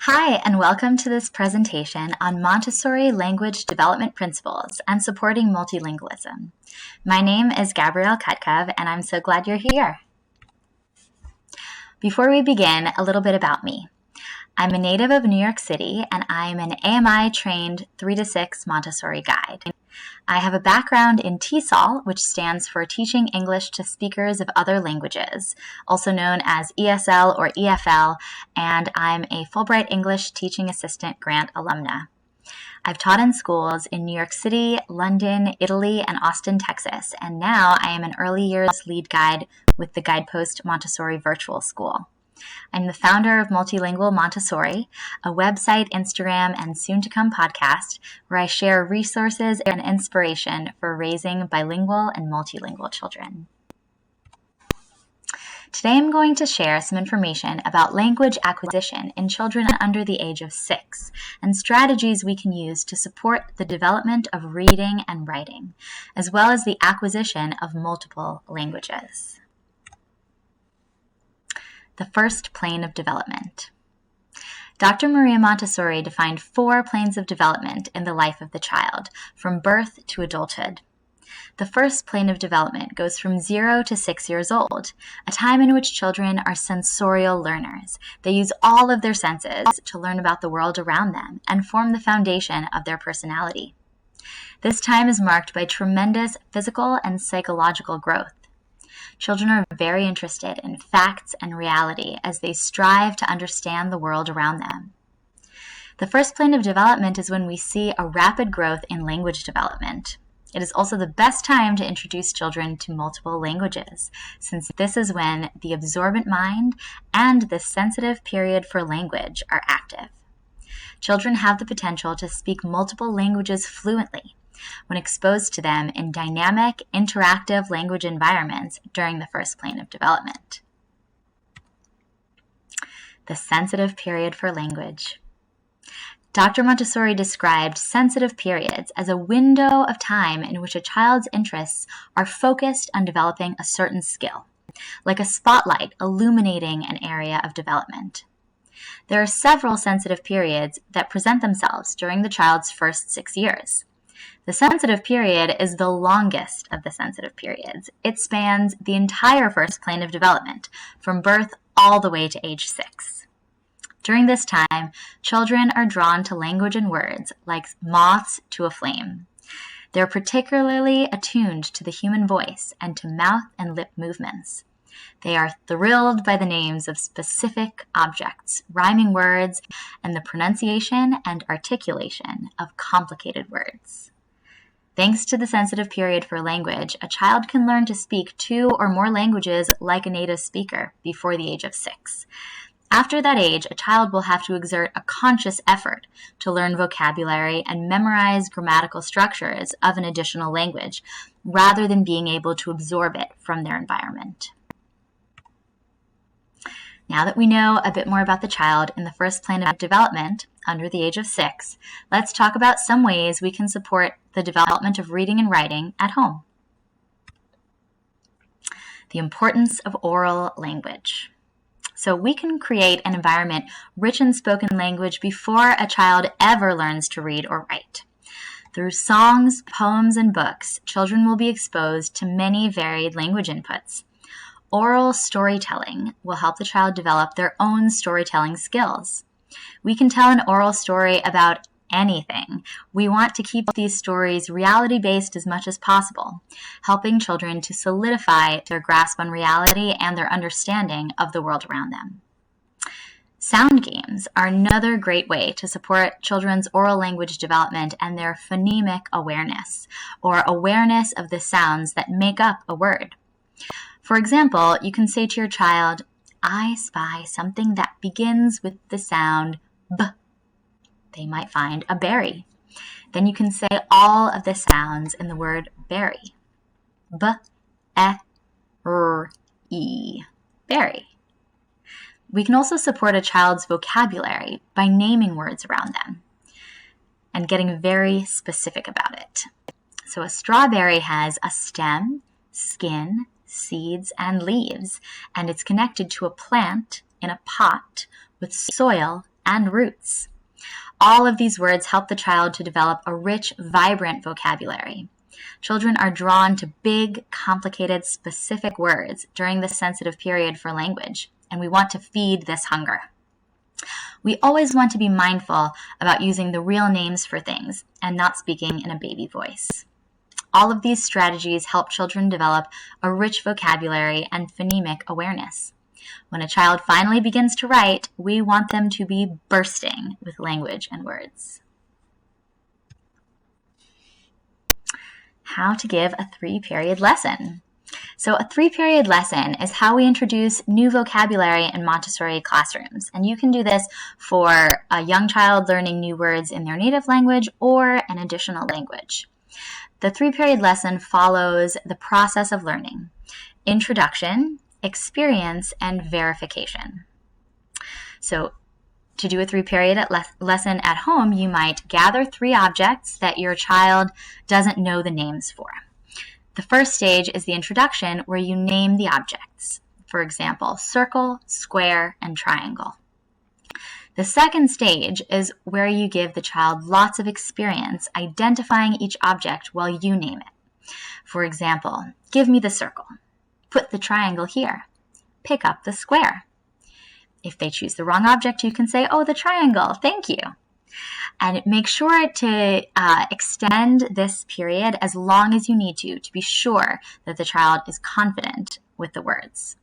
Hi, and welcome to this presentation on Montessori language development principles and supporting multilingualism. My name is Gabrielle Kotkov, and I'm so glad you're here. Before we begin, a little bit about me. I'm a native of New York City, and I'm an AMI-trained 3 to 6 Montessori guide. I have a background in TESOL, which stands for Teaching English to Speakers of Other Languages, also known as ESL or EFL, and I'm a Fulbright English Teaching Assistant Grant alumna. I've taught in schools in New York City, London, Italy, and Austin, Texas, and now I am an early years lead guide with the Guidepost Montessori Virtual School. I'm the founder of Multilingual Montessori, a website, Instagram, and soon-to-come podcast where I share resources and inspiration for raising bilingual and multilingual children. Today I'm going to share some information about language acquisition in children under the age of 6 and strategies we can use to support the development of reading and writing, as well as the acquisition of multiple languages. The first plane of development. Dr. Maria Montessori defined 4 planes of development in the life of the child, from birth to adulthood. The first plane of development goes from 0 to 6 years old, a time in which children are sensorial learners. They use all of their senses to learn about the world around them and form the foundation of their personality. This time is marked by tremendous physical and psychological growth. Children are very interested in facts and reality as they strive to understand the world around them. The first plane of development is when we see a rapid growth in language development. It is also the best time to introduce children to multiple languages, since this is when the absorbent mind and the sensitive period for language are active. Children have the potential to speak multiple languages fluently when exposed to them in dynamic, interactive language environments during the first plane of development. The sensitive period for language. Dr. Montessori described sensitive periods as a window of time in which a child's interests are focused on developing a certain skill, like a spotlight illuminating an area of development. There are several sensitive periods that present themselves during the child's first 6 years. The sensitive period is the longest of the sensitive periods. It spans the entire first plane of development, from birth all the way to age 6. During this time, children are drawn to language and words like moths to a flame. They're particularly attuned to the human voice and to mouth and lip movements. They are thrilled by the names of specific objects, rhyming words, and the pronunciation and articulation of complicated words. Thanks to the sensitive period for language, a child can learn to speak 2 or more languages like a native speaker before the age of 6. After that age, a child will have to exert a conscious effort to learn vocabulary and memorize grammatical structures of an additional language, rather than being able to absorb it from their environment. Now that we know a bit more about the child in the first plane of development, under the age of 6, let's talk about some ways we can support the development of reading and writing at home. The importance of oral language. So we can create an environment rich in spoken language before a child ever learns to read or write. Through songs, poems, and books, children will be exposed to many varied language inputs. Oral storytelling will help the child develop their own storytelling skills. We can tell an oral story about anything. We want to keep these stories reality-based as much as possible, helping children to solidify their grasp on reality and their understanding of the world around them. Sound games are another great way to support children's oral language development and their phonemic awareness, or awareness of the sounds that make up a word. For example, you can say to your child, "I spy something that begins with the sound B." They might find a berry. Then you can say all of the sounds in the word berry. B, E, R, E, berry. We can also support a child's vocabulary by naming words around them and getting very specific about it. So a strawberry has a stem, skin, seeds, and leaves, and it's connected to a plant in a pot with soil and roots. All of these words help the child to develop a rich, vibrant vocabulary. Children are drawn to big, complicated, specific words during this sensitive period for language, and we want to feed this hunger. We always want to be mindful about using the real names for things and not speaking in a baby voice. All of these strategies help children develop a rich vocabulary and phonemic awareness. When a child finally begins to write, we want them to be bursting with language and words. How to give a 3-period lesson. So a 3-period lesson is how we introduce new vocabulary in Montessori classrooms. And you can do this for a young child learning new words in their native language or an additional language. The 3-period lesson follows the process of learning: introduction, experience, and verification. So to do a 3-period lesson at home, you might gather 3 objects that your child doesn't know the names for. The first stage is the introduction, where you name the objects. For example, circle, square, and triangle. The second stage is where you give the child lots of experience identifying each object while you name it. For example, give me the circle. Put the triangle here. Pick up the square. If they choose the wrong object, you can say, oh, the triangle, thank you. And make sure to extend this period as long as you need to be sure that the child is confident with the words.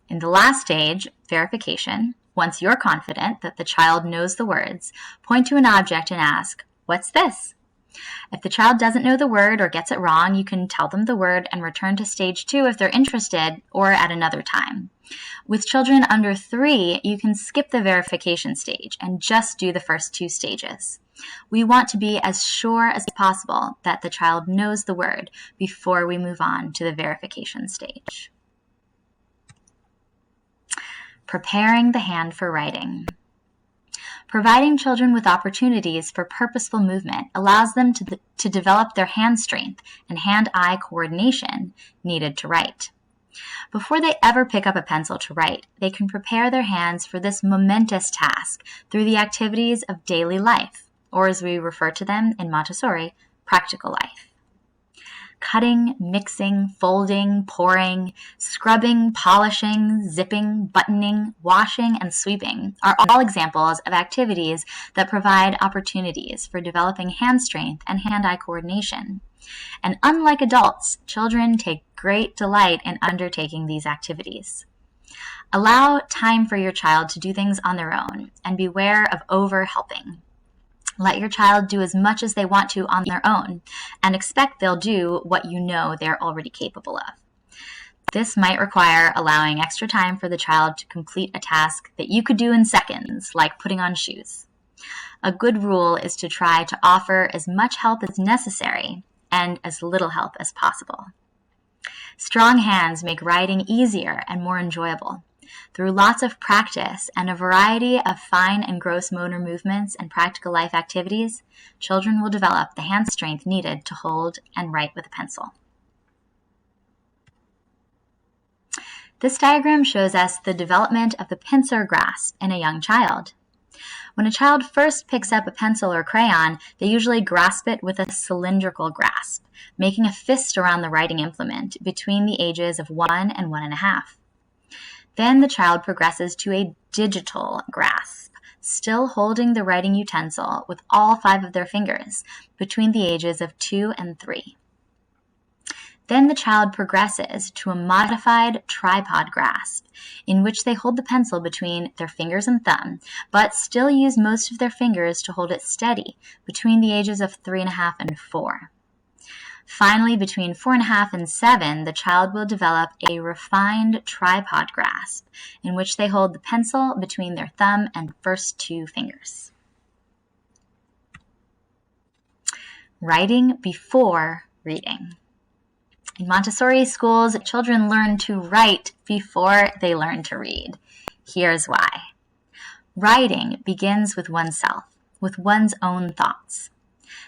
In the last stage, verification, once you're confident that the child knows the words, point to an object and ask, what's this? If the child doesn't know the word or gets it wrong, you can tell them the word and return to stage 2 if they're interested, or at another time. With children under 3, you can skip the verification stage and just do the first 2 stages. We want to be as sure as possible that the child knows the word before we move on to the verification stage. Preparing the hand for writing. Providing children with opportunities for purposeful movement allows them to develop their hand strength and hand-eye coordination needed to write. Before they ever pick up a pencil to write, they can prepare their hands for this momentous task through the activities of daily life, or as we refer to them in Montessori, practical life. Cutting, mixing, folding, pouring, scrubbing, polishing, zipping, buttoning, washing, and sweeping are all examples of activities that provide opportunities for developing hand strength and hand-eye coordination. And unlike adults, children take great delight in undertaking these activities. Allow time for your child to do things on their own, and beware of over-helping. Let your child do as much as they want to on their own, and expect they'll do what you know they're already capable of. This might require allowing extra time for the child to complete a task that you could do in seconds, like putting on shoes. A good rule is to try to offer as much help as necessary and as little help as possible. Strong hands make writing easier and more enjoyable. Through lots of practice and a variety of fine and gross motor movements and practical life activities, children will develop the hand strength needed to hold and write with a pencil. This diagram shows us the development of the pincer grasp in a young child. When a child first picks up a pencil or crayon, they usually grasp it with a cylindrical grasp, making a fist around the writing implement between the ages of 1 and 1.5. Then the child progresses to a digital grasp, still holding the writing utensil with all 5 of their fingers between the ages of 2 and 3. Then the child progresses to a modified tripod grasp, in which they hold the pencil between their fingers and thumb, but still use most of their fingers to hold it steady between the ages of 3.5 and 4. Finally, between 4.5 and 7, the child will develop a refined tripod grasp, in which they hold the pencil between their thumb and first 2 fingers. Writing before reading. In Montessori schools, children learn to write before they learn to read. Here's why. Writing begins with oneself, with one's own thoughts.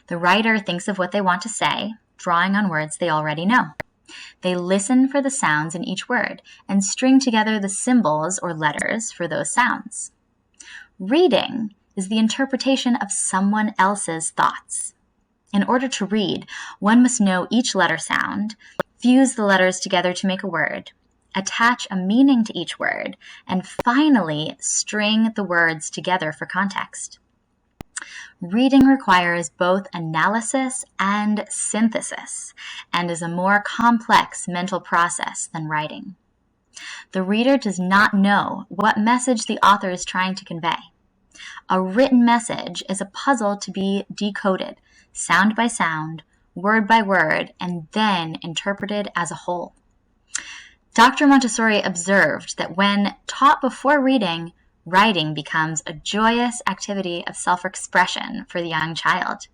The writer thinks of what they want to say, drawing on words they already know. They listen for the sounds in each word and string together the symbols or letters for those sounds. Reading is the interpretation of someone else's thoughts. In order to read, one must know each letter sound, fuse the letters together to make a word, attach a meaning to each word, and finally string the words together for context. Reading requires both analysis and synthesis, and is a more complex mental process than writing. The reader does not know what message the author is trying to convey. A written message is a puzzle to be decoded, sound by sound, word by word, and then interpreted as a whole. Dr. Montessori observed that when taught before reading, writing becomes a joyous activity of self-expression for the young child.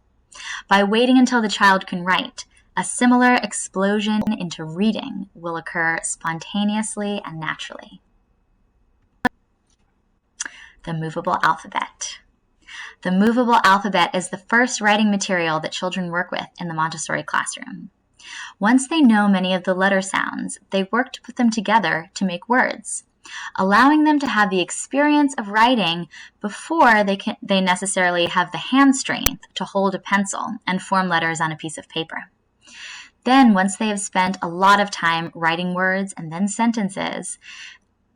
By waiting until the child can write, a similar explosion into reading will occur spontaneously and naturally. The Moveable Alphabet. The Moveable Alphabet is the first writing material that children work with in the Montessori classroom. Once they know many of the letter sounds, they work to put them together to make words, allowing them to have the experience of writing before they necessarily have the hand strength to hold a pencil and form letters on a piece of paper. Then, once they have spent a lot of time writing words and then sentences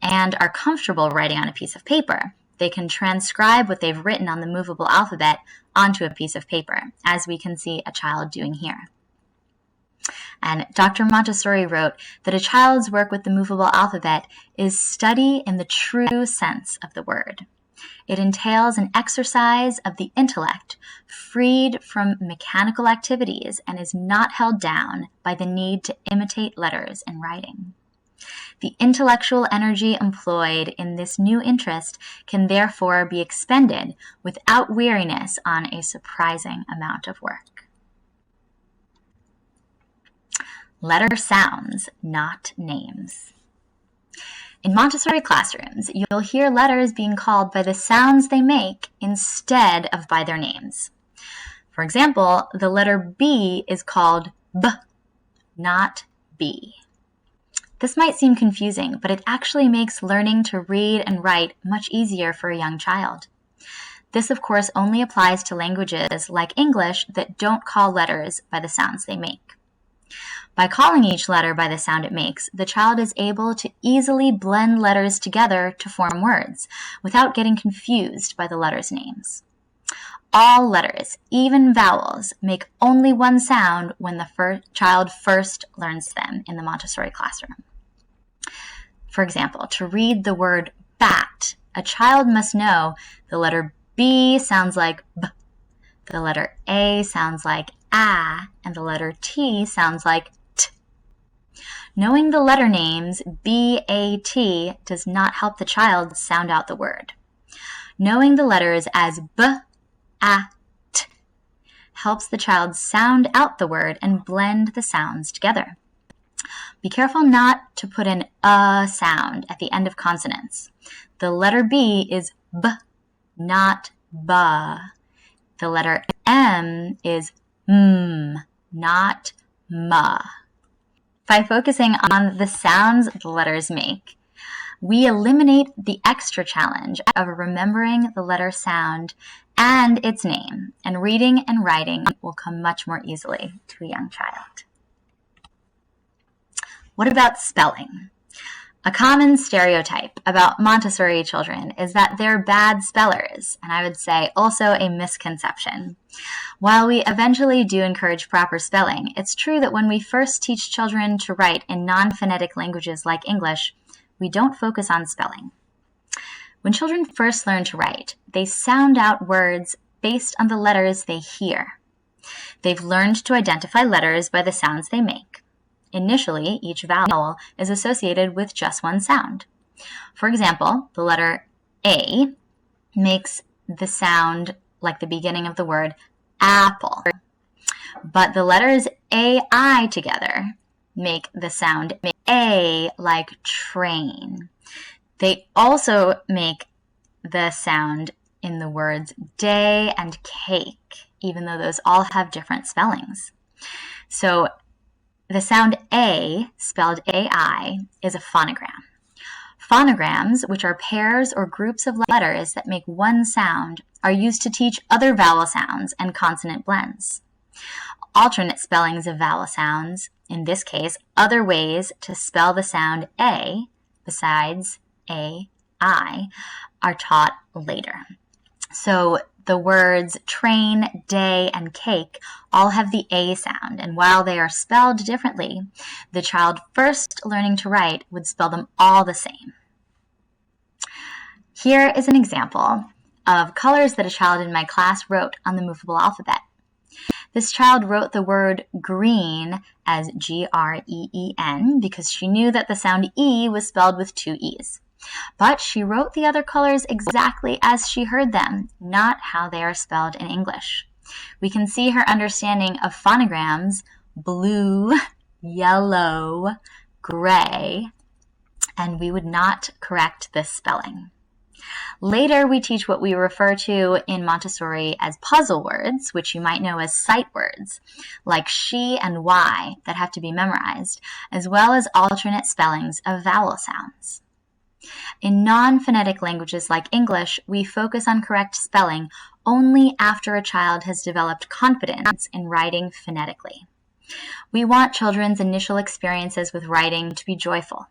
and are comfortable writing on a piece of paper, they can transcribe what they've written on the movable alphabet onto a piece of paper, as we can see a child doing here. And Dr. Montessori wrote that a child's work with the movable alphabet is study in the true sense of the word. It entails an exercise of the intellect, freed from mechanical activities, and is not held down by the need to imitate letters in writing. The intellectual energy employed in this new interest can therefore be expended without weariness on a surprising amount of work. Letter sounds, not names. In Montessori classrooms, you'll hear letters being called by the sounds they make instead of by their names. For example, the letter B is called B, not B. This might seem confusing, but it actually makes learning to read and write much easier for a young child. This, of course, only applies to languages like English that don't call letters by the sounds they make. By calling each letter by the sound it makes, the child is able to easily blend letters together to form words without getting confused by the letters' names. All letters, even vowels, make only one sound when the child first learns them in the Montessori classroom. For example, to read the word bat, a child must know the letter B sounds like B, the letter A sounds like A, and the letter T sounds like T. Knowing the letter names B-A-T does not help the child sound out the word. Knowing the letters as B, A, T helps the child sound out the word and blend the sounds together. Be careful not to put an sound at the end of consonants. The letter B is B, not B. The letter M is M, not M. By focusing on the sounds the letters make, we eliminate the extra challenge of remembering the letter sound and its name, and reading and writing will come much more easily to a young child. What about spelling? A common stereotype about Montessori children is that they're bad spellers, and I would say also a misconception. While we eventually do encourage proper spelling, it's true that when we first teach children to write in non-phonetic languages like English, we don't focus on spelling. When children first learn to write, they sound out words based on the letters they hear. They've learned to identify letters by the sounds they make. Initially, each vowel is associated with just one sound. For example, the letter A makes the sound like the beginning of the word apple. But the letters A-I together make the sound A like train. They also make the sound in the words day and cake, even though those all have different spellings. So the sound A, spelled A-I, is a phonogram. Phonograms, which are pairs or groups of letters that make one sound, are used to teach other vowel sounds and consonant blends. Alternate spellings of vowel sounds, in this case, other ways to spell the sound A besides A, I, are taught later. So the words train, day, and cake all have the A sound, and while they are spelled differently, the child first learning to write would spell them all the same. Here is an example of colors that a child in my class wrote on the Moveable Alphabet. This child wrote the word green as Green because she knew that the sound E was spelled with two E's. But she wrote the other colors exactly as she heard them, not how they are spelled in English. We can see her understanding of phonograms, blue, yellow, gray, and we would not correct this spelling. Later, we teach what we refer to in Montessori as puzzle words, which you might know as sight words, like she and y that have to be memorized, as well as alternate spellings of vowel sounds. In non-phonetic languages like English, we focus on correct spelling only after a child has developed confidence in writing phonetically. We want children's initial experiences with writing to be joyful,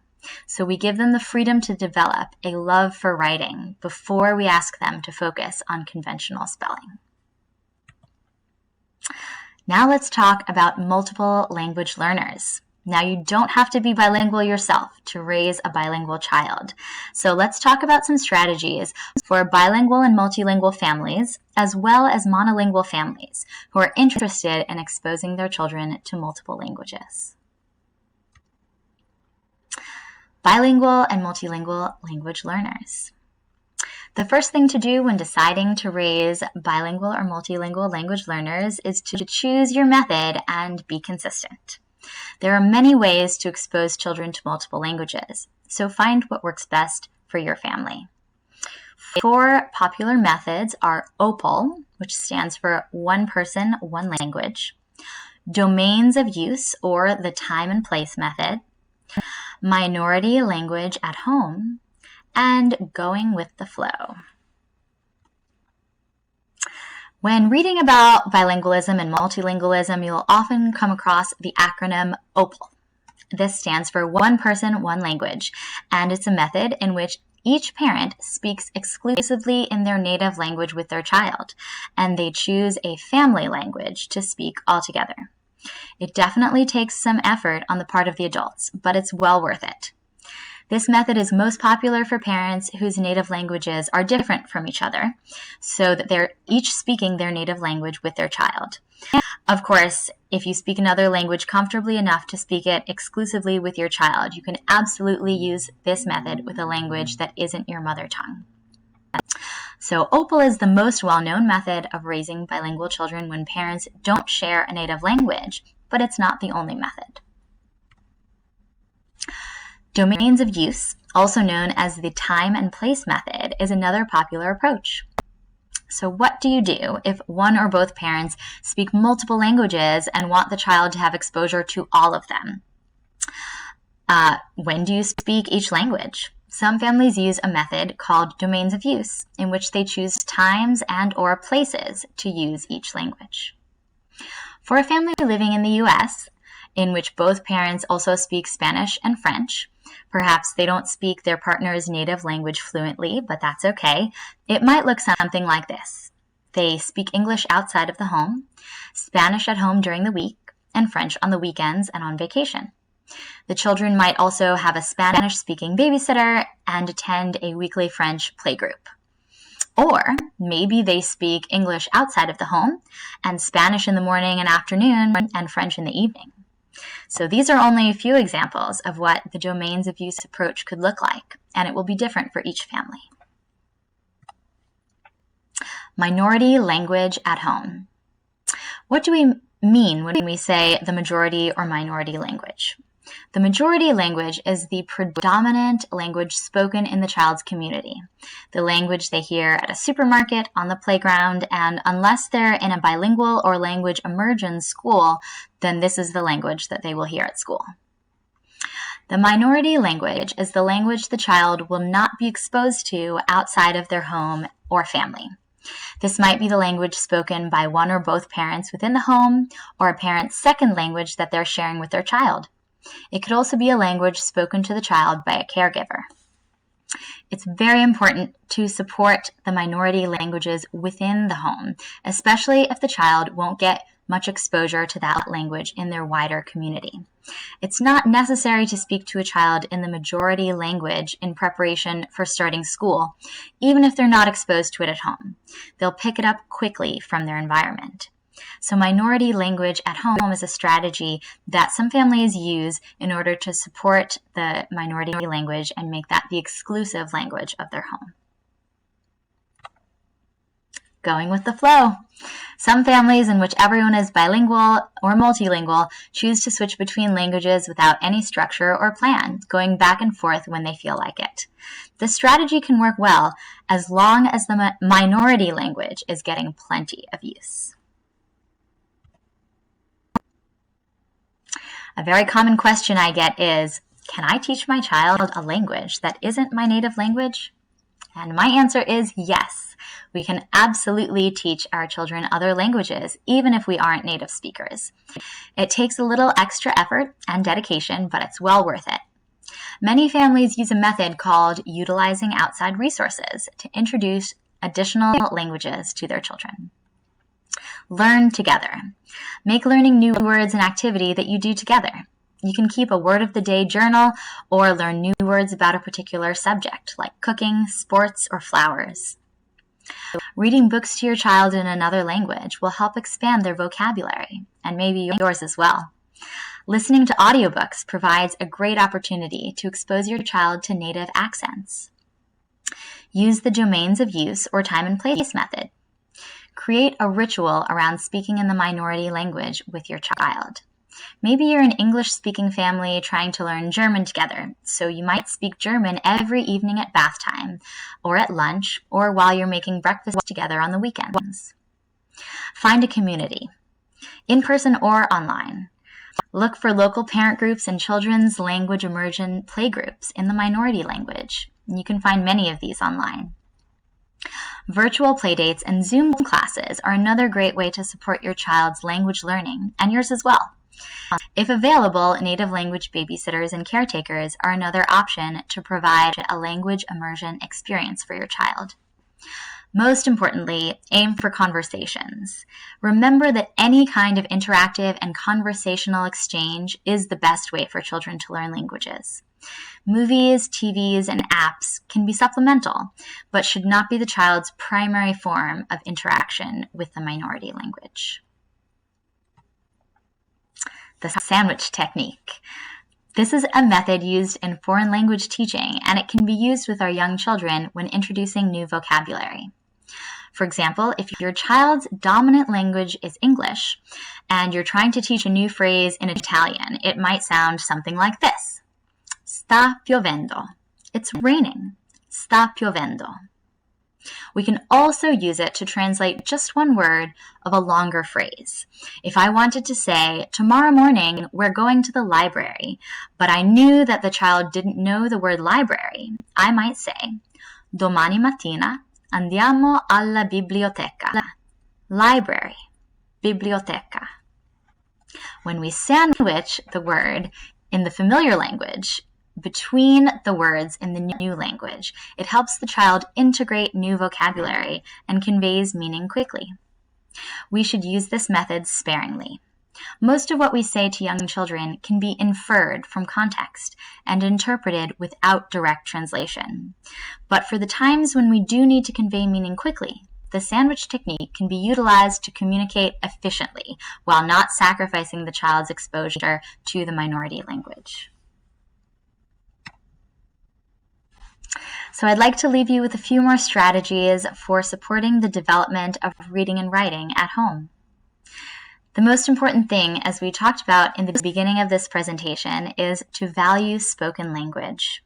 so we give them the freedom to develop a love for writing before we ask them to focus on conventional spelling. Now let's talk about multiple language learners. Now, you don't have to be bilingual yourself to raise a bilingual child. So let's talk about some strategies for bilingual and multilingual families, as well as monolingual families who are interested in exposing their children to multiple languages. Bilingual and multilingual language learners. The first thing to do when deciding to raise bilingual or multilingual language learners is to choose your method and be consistent. There are many ways to expose children to multiple languages, so find what works best for your family. 4 popular methods are OPOL, which stands for One Person, One Language, Domains of Use, or the Time and Place method, Minority Language at Home, and Going with the Flow. When reading about bilingualism and multilingualism, you'll often come across the acronym OPOL. This stands for One Person, One Language, and it's a method in which each parent speaks exclusively in their native language with their child, and they choose a family language to speak altogether. It definitely takes some effort on the part of the adults, but it's well worth it. This method is most popular for parents whose native languages are different from each other, so that they're each speaking their native language with their child. Of course, if you speak another language comfortably enough to speak it exclusively with your child, you can absolutely use this method with a language that isn't your mother tongue. So OPOL is the most well-known method of raising bilingual children when parents don't share a native language, but it's not the only method. Domains of use, also known as the time and place method, is another popular approach. So what do you do if one or both parents speak multiple languages and want the child to have exposure to all of them? When do you speak each language? Some families use a method called domains of use, in which they choose times and or places to use each language. For a family living in the U.S., in which both parents also speak Spanish and French, perhaps they don't speak their partner's native language fluently, but that's okay. It might look something like this. They speak English outside of the home, Spanish at home during the week, and French on the weekends and on vacation. The children might also have a Spanish-speaking babysitter and attend a weekly French playgroup. Or maybe they speak English outside of the home and Spanish in the morning and afternoon and French in the evening. So these are only a few examples of what the domains of use approach could look like, and it will be different for each family. Minority language at home. What do we mean when we say the majority or minority language? The majority language is the predominant language spoken in the child's community, the language they hear at a supermarket, on the playground, and unless they're in a bilingual or language immersion school, then this is the language that they will hear at school. The minority language is the language the child will not be exposed to outside of their home or family. This might be the language spoken by one or both parents within the home, or a parent's second language that they're sharing with their child. It could also be a language spoken to the child by a caregiver. It's very important to support the minority languages within the home, especially if the child won't get much exposure to that language in their wider community. It's not necessary to speak to a child in the majority language in preparation for starting school, even if they're not exposed to it at home. They'll pick it up quickly from their environment. So minority language at home is a strategy that some families use in order to support the minority language and make that the exclusive language of their home. Going with the flow. Some families in which everyone is bilingual or multilingual choose to switch between languages without any structure or plan, going back and forth when they feel like it. This strategy can work well as long as the minority language is getting plenty of use. A very common question I get is, can I teach my child a language that isn't my native language? And my answer is yes. We can absolutely teach our children other languages, even if we aren't native speakers. It takes a little extra effort and dedication, but it's well worth it. Many families use a method called utilizing outside resources to introduce additional languages to their children. Learn together. Make learning new words an activity that you do together. You can keep a word of the day journal or learn new words about a particular subject, like cooking, sports, or flowers. Reading books to your child in another language will help expand their vocabulary, and maybe yours as well. Listening to audiobooks provides a great opportunity to expose your child to native accents. Use the domains of use or time and place method. Create a ritual around speaking in the minority language with your child. Maybe you're an English-speaking family trying to learn German together, so you might speak German every evening at bath time, or at lunch, or while you're making breakfast together on the weekends. Find a community, in person or online. Look for local parent groups and children's language immersion playgroups in the minority language. You can find many of these online. Virtual playdates and Zoom classes are another great way to support your child's language learning, and yours as well. If available, native language babysitters and caretakers are another option to provide a language immersion experience for your child. Most importantly, aim for conversations. Remember that any kind of interactive and conversational exchange is the best way for children to learn languages. Movies, TVs, and apps can be supplemental, but should not be the child's primary form of interaction with the minority language. The sandwich technique. This is a method used in foreign language teaching, and it can be used with our young children when introducing new vocabulary. For example, if your child's dominant language is English, and you're trying to teach a new phrase in Italian, it might sound something like this. Sta piovendo. It's raining. Sta piovendo. We can also use it to translate just one word of a longer phrase. If I wanted to say, tomorrow morning we're going to the library, but I knew that the child didn't know the word library, I might say, domani mattina andiamo alla biblioteca. Library, biblioteca. When we sandwich the word in the familiar language between the words in the new language, it helps the child integrate new vocabulary and conveys meaning quickly. We should use this method sparingly. Most of what we say to young children can be inferred from context and interpreted without direct translation. But for the times when we do need to convey meaning quickly, the sandwich technique can be utilized to communicate efficiently while not sacrificing the child's exposure to the minority language. So I'd like to leave you with a few more strategies for supporting the development of reading and writing at home. The most important thing, as we talked about in the beginning of this presentation, is to value spoken language.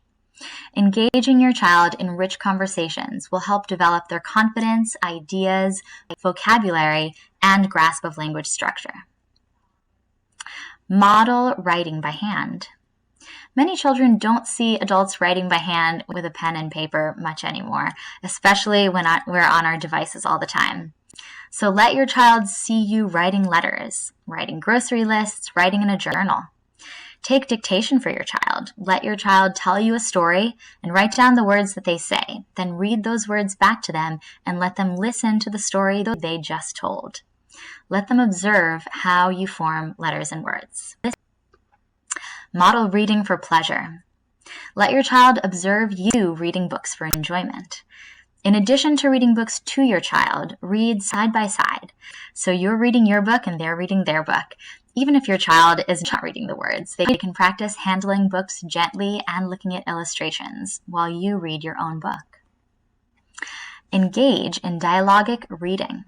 Engaging your child in rich conversations will help develop their confidence, ideas, vocabulary, and grasp of language structure. Model writing by hand. Many children don't see adults writing by hand with a pen and paper much anymore, especially when we're on our devices all the time. So let your child see you writing letters, writing grocery lists, writing in a journal. Take dictation for your child. Let your child tell you a story and write down the words that they say. Then read those words back to them and let them listen to the story they just told. Let them observe how you form letters and words. Model reading for pleasure. Let your child observe you reading books for enjoyment. In addition to reading books to your child, read side by side. So you're reading your book and they're reading their book. Even if your child is not reading the words, they can practice handling books gently and looking at illustrations while you read your own book. Engage in dialogic reading.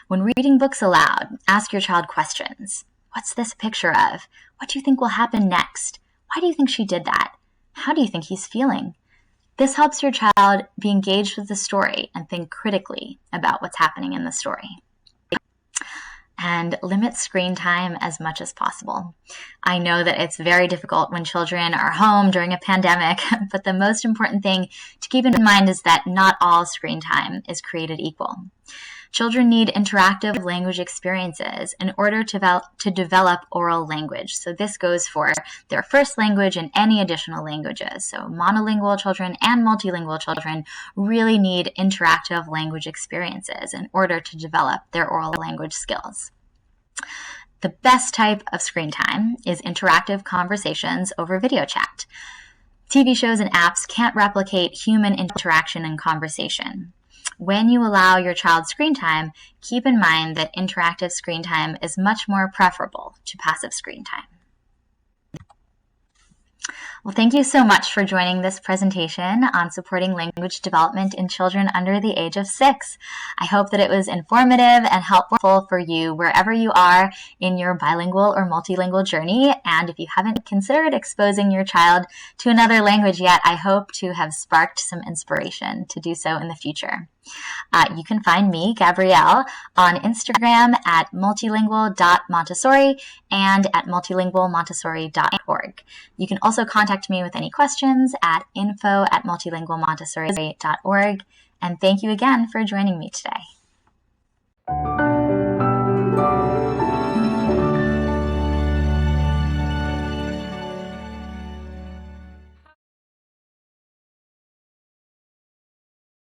When reading books aloud, ask your child questions. What's this a picture of? What do you think will happen next? Why do you think she did that? How do you think he's feeling? This helps your child be engaged with the story and think critically about what's happening in the story. And limit screen time as much as possible. I know that it's very difficult when children are home during a pandemic, but the most important thing to keep in mind is that not all screen time is created equal. Children need interactive language experiences in order to develop oral language. So this goes for their first language and any additional languages. So monolingual children and multilingual children really need interactive language experiences in order to develop their oral language skills. The best type of screen time is interactive conversations over video chat. TV shows and apps can't replicate human interaction and conversation. When you allow your child screen time, keep in mind that interactive screen time is much more preferable to passive screen time. Well, thank you so much for joining this presentation on supporting language development in children under the age of 6. I hope that it was informative and helpful for you wherever you are in your bilingual or multilingual journey. And if you haven't considered exposing your child to another language yet, I hope to have sparked some inspiration to do so in the future. You can find me, Gabrielle, on Instagram at multilingual.montessori and at multilingualmontessori.org. You can also contact me with any questions at info@multilingualmontessori.org. And thank you again for joining me today.